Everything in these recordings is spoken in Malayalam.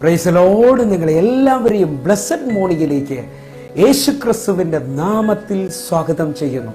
Praise the Lord. നിങ്ങളെ എല്ലാവരെയും ബ്ലെസ്സഡ് മോർണിംഗിലേക്ക് യേശുക്രിസ്തുവിന്റെ നാമത്തിൽ സ്വാഗതം ചെയ്യുന്നു.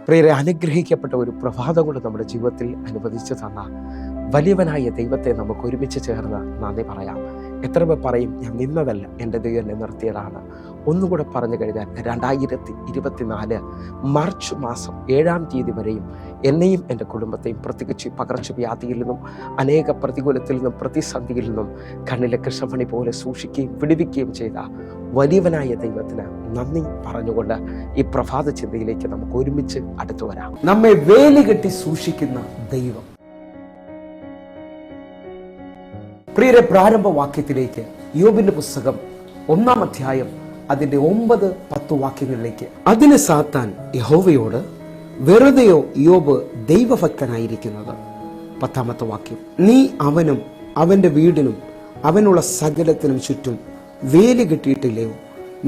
പ്രിയരെ, അനുഗ്രഹിക്കപ്പെട്ട ഒരു പ്രഭാതം കൊണ്ട് നമ്മുടെ ജീവിതത്തിൽ അനുവദിച്ചു തന്ന വലിയവനായ ദൈവത്തെ നമുക്ക് ഒരുമിച്ച് ചേർന്ന് നന്ദി പറയാം. എത്ര പേർ പറയും, ഞാൻ നിന്നതല്ല, എൻ്റെ ദൈവം എന്നെ നിർത്തിയതാണ്. ഒന്നുകൂടെ പറഞ്ഞു കഴിഞ്ഞാൽ 2024 മാർച്ച് മാസം 7-ാം തീയതി വരെയും എന്നെയും എൻ്റെ കുടുംബത്തെയും പ്രത്യേകിച്ച് പകർച്ചവ്യാധിയിൽ നിന്നും അനേക പ്രതികൂലത്തിൽ നിന്നും പ്രതിസന്ധിയിൽ നിന്നും കണ്ണിലെ കൃഷ്ണമണി പോലെ സൂക്ഷിക്കുകയും വിടുവിക്കുകയും ചെയ്ത വലിയവനായ ദൈവത്തിന് നന്ദി പറഞ്ഞുകൊണ്ട് ഈ പ്രഭാത ചിന്തയിലേക്ക് നമുക്ക് ഒരുമിച്ച് അടുത്തു വരാം. നമ്മെ വേലികെട്ടി സൂക്ഷിക്കുന്ന ദൈവം. പ്രിയരെ, പ്രാരംഭ വാക്യത്തിലേക്ക് യോബിന്റെ പുസ്തകം 1-ാം അധ്യായം അതിന്റെ 9-10 വാക്യങ്ങളിലേക്ക്. അതിന് സാത്താൻ യഹോവയോട്, വെറുതെയോ യോബ് ദൈവഭക്തനായിരിക്കുന്നത്? 10-ാമത്തെ വാക്യം, നീ അവനും അവന്റെ വീടിനും അവനുള്ള സകലത്തിനും ചുറ്റും വേലി കെട്ടിയിട്ടില്ലയോ?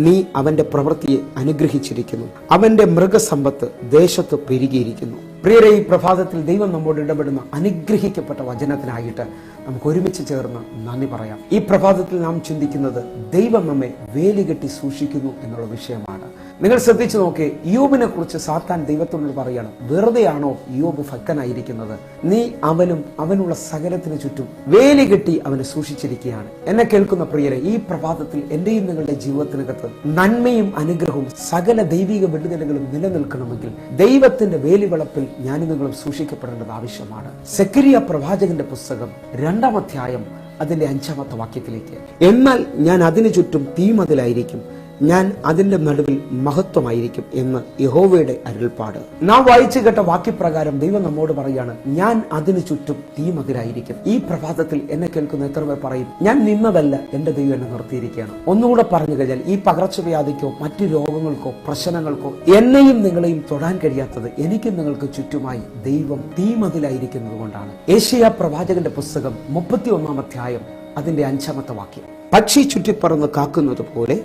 നീ അവന്റെ പ്രവൃത്തിയെ അനുഗ്രഹിച്ചിരിക്കുന്നു, അവന്റെ മൃഗസമ്പത്ത് ദേശത്ത് പെരുകിയിരിക്കുന്നു. പ്രിയരെ, ഈ പ്രഭാതത്തിൽ ദൈവം നമ്മോട് ഇടപെടുന്ന അനുഗ്രഹിക്കപ്പെട്ട വചനത്തിനായിട്ട് നമുക്ക് ഒരുമിച്ച് ചേർന്ന് നന്ദി പറയാം. ഈ പ്രഭാതത്തിൽ നാം ചിന്തിക്കുന്നത് ദൈവം നമ്മെ വേലികെട്ടി സൂക്ഷിക്കുന്നു എന്നുള്ള വിഷയമാണ്. നിങ്ങൾ ശ്രദ്ധിച്ചു നോക്കേ, യോബിനെ കുറിച്ച് സാത്താൻ ദൈവത്തോട് പറയാണ്, വെറുതെയാണോ യോബ് ഭക്തനായിരിക്കുന്നത്? നീ അവനും അവനുള്ള സകലത്തിന് ചുറ്റും വേലി കെട്ടി അവനെ സൂക്ഷിച്ചിരിക്കുകയാണ്. എന്നെ കേൾക്കുന്ന പ്രിയരെ, ഈ പ്രഭാതത്തിൽ എന്റെയും നിങ്ങളുടെ ജീവിതത്തിനകത്ത് നന്മയും അനുഗ്രഹവും സകല ദൈവിക വിടുതലുകളും നിലനിൽക്കണമെങ്കിൽ ദൈവത്തിന്റെ വേലിവളപ്പിൽ ഞാനും നിങ്ങളും സൂക്ഷിക്കപ്പെടേണ്ടത് ആവശ്യമാണ്. സെക്കരിയ പ്രവാചകന്റെ പുസ്തകം 2-ാം അധ്യായം അതിന്റെ 5-ാമത്തെ വാക്യത്തിലേക്ക്, എന്നാൽ ഞാൻ അതിനു ചുറ്റും തീമതിലായിരിക്കും, ഞാൻ അതിന്റെ നടുവിൽ മഹത്വമായിരിക്കും എന്ന് യഹോവയുടെ അരുൾപ്പാട്. നാം വായിച്ചു കേട്ട വാക്യപ്രകാരം ദൈവം നമ്മോട് പറയാണ്, ഞാൻ അതിനു ചുറ്റും തീമതിലായിരിക്കും. ഈ പ്രഭാതത്തിൽ എന്നെ കേൾക്കുന്ന എത്ര പേർ പറയും, ഞാൻ നിന്നതല്ല, എന്റെ ദൈവം എന്നെ നിർത്തിയിരിക്കുകയാണ്? ഒന്നുകൂടെ പറഞ്ഞു കഴിഞ്ഞാൽ, ഈ പകർച്ചവ്യാധിക്കോ മറ്റു രോഗങ്ങൾക്കോ പ്രശ്നങ്ങൾക്കോ എന്നെയും നിങ്ങളെയും തൊടാൻ കഴിയാത്തത് എനിക്കും നിങ്ങൾക്ക് ചുറ്റുമായി ദൈവം തീമതിലായിരിക്കുന്നത് കൊണ്ടാണ്. യെശയ്യാ പ്രവാചകന്റെ പുസ്തകം 31-ാം അധ്യായം അതിന്റെ 5-ാമത്തെ വാക്യം, പക്ഷി ചുറ്റിപ്പറന്ന് കാക്കുന്നത് പോലെ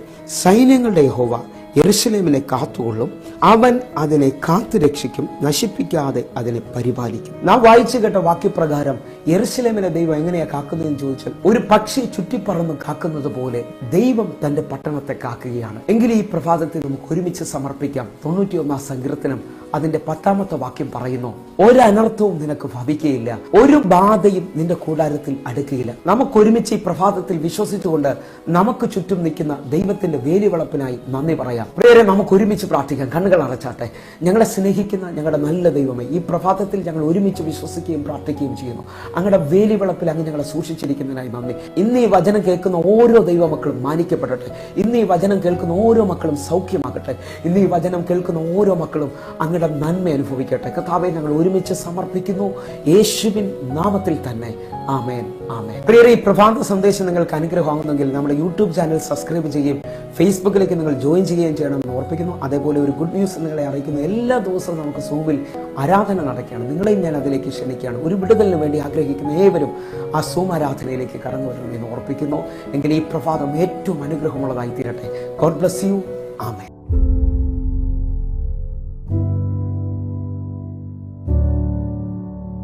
സൈന്യങ്ങളുടെ യഹോവ യെരൂശലേമിനെ കാത്തുകൊള്ളും, അവൻ അതിനെ കാത്തു രക്ഷിക്കും, നശിപ്പിക്കാതെ അതിനെ പരിപാലിക്കും. നാം വായിച്ചു കേട്ട വാക്യപ്രകാരം യെരൂശലേമിനെ ദൈവം എങ്ങനെയാ കാക്കുന്നതെന്ന് ചോദിച്ചാൽ, ഒരു പക്ഷി ചുറ്റിപ്പറന്ന് കാക്കുന്നത് പോലെ ദൈവം തന്റെ പട്ടണത്തെ കാക്കുകയാണ്. എങ്കിൽ ഈ പ്രഭാതത്തിൽ നമുക്ക് ഒരുമിച്ച് സമർപ്പിക്കാം. 91-ാം സങ്കീർത്തനം അതിന്റെ 10-ാമത്തെ വാക്യം പറയുന്നു, ഒരനർത്ഥവും നിനക്ക് ഭവിക്കുകയില്ല, ഒരു ബാധയും നിന്റെ കൂടാരത്തിൽ അടുക്കുകയില്ല. നമുക്കൊരുമിച്ച് ഈ പ്രഭാതത്തിൽ വിശ്വസിച്ചുകൊണ്ട് നമുക്ക് ചുറ്റും നിൽക്കുന്ന ദൈവത്തിന്റെ വേലിവളപ്പിനായി നന്ദി പറയാം. പ്രിയരെ, നമുക്ക് ഒരുമിച്ച് പ്രാർത്ഥിക്കാം. കണ്ണുകൾ അടച്ചാട്ടെ. ഞങ്ങളെ സ്നേഹിക്കുന്ന ഞങ്ങളുടെ നല്ല ദൈവമേ, ഈ പ്രഭാതത്തിൽ ഞങ്ങൾ ഒരുമിച്ച് വിശ്വസിക്കുകയും പ്രാർത്ഥിക്കുകയും ചെയ്യുന്നു. അങ്ങയുടെ വേലിവളപ്പിൽ അങ്ങ് ഞങ്ങളെ സൂക്ഷിച്ചിരിക്കുന്നതിനായി നന്ദി. ഇന്ന് ഈ വചനം കേൾക്കുന്ന ഓരോ ദൈവമക്കളും മാനിക്കപ്പെടട്ടെ. ഇന്ന് ഈ വചനം കേൾക്കുന്ന ഓരോ മക്കളും സൗഖ്യമാകട്ടെ. ഇന്ന് ഈ വചനം കേൾക്കുന്ന ഓരോ മക്കളും അങ്ങയുടെ നന്മ അനുഭവിക്കട്ടെ. കർത്താവേ, ഞങ്ങൾ ഒരുമിച്ച് സമർപ്പിക്കുന്നു യേശുവിൻ നാമത്തിൽ തന്നെ. ആമേൻ, ആമേൻ. പ്രിയരെ, ഈ പ്രഭാത സന്ദേശം നിങ്ങൾക്ക് അനുഗ്രഹമാകുന്നെങ്കിൽ നമ്മുടെ യൂട്യൂബ് ചാനൽ സബ്സ്ക്രൈബ് ചെയ്യുകയും ഫേസ്ബുക്കിലേക്ക് നിങ്ങൾ ജോയിൻ ചെയ്യുകയും ചെയ്യണമെന്ന് ഓർപ്പിക്കുന്നു. അതേപോലെ ഒരു ഗുഡ് ന്യൂസ് നിങ്ങളെ അറിയിക്കുന്നു. എല്ലാ ദിവസവും നമുക്ക് സൂമിൽ ആരാധന നടക്കുകയാണ്. നിങ്ങളെയും ഞാൻ അതിലേക്ക് ക്ഷണിക്കുകയാണ്. ഒരു വിടുതലിന് വേണ്ടി ആഗ്രഹിക്കുന്ന ഏവരും ആ സൂം ആരാധനയിലേക്ക് കടന്നു വരണമെന്ന് ഓർപ്പിക്കുന്നു. എങ്കിൽ ഈ പ്രഭാതം ഏറ്റവും അനുഗ്രഹമുള്ളതായി തീരട്ടെ. God bless you. ആമേൻ.